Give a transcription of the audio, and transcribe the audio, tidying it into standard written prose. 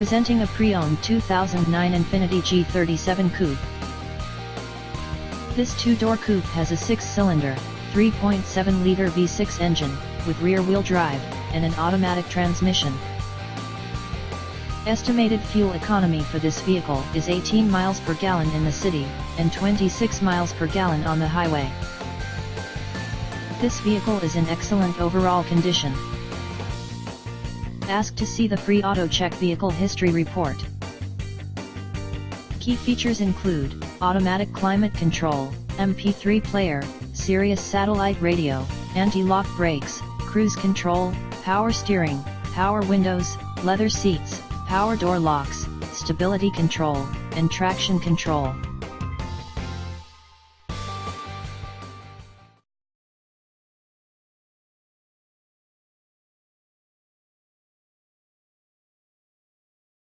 Presenting a pre-owned 2009 Infiniti G37 Coupe. This two-door coupe has a 6-cylinder, 3.7-liter V6 engine, with rear-wheel drive, and an automatic transmission. Estimated fuel economy for this vehicle is 18 miles per gallon in the city, and 26 miles per gallon on the highway. This vehicle is in excellent overall condition. Ask to see the free auto check vehicle history report. Key features include automatic climate control, MP3 player, Sirius satellite radio, anti-lock brakes, cruise control, power steering, power windows, leather seats, power door locks, stability control, and traction control.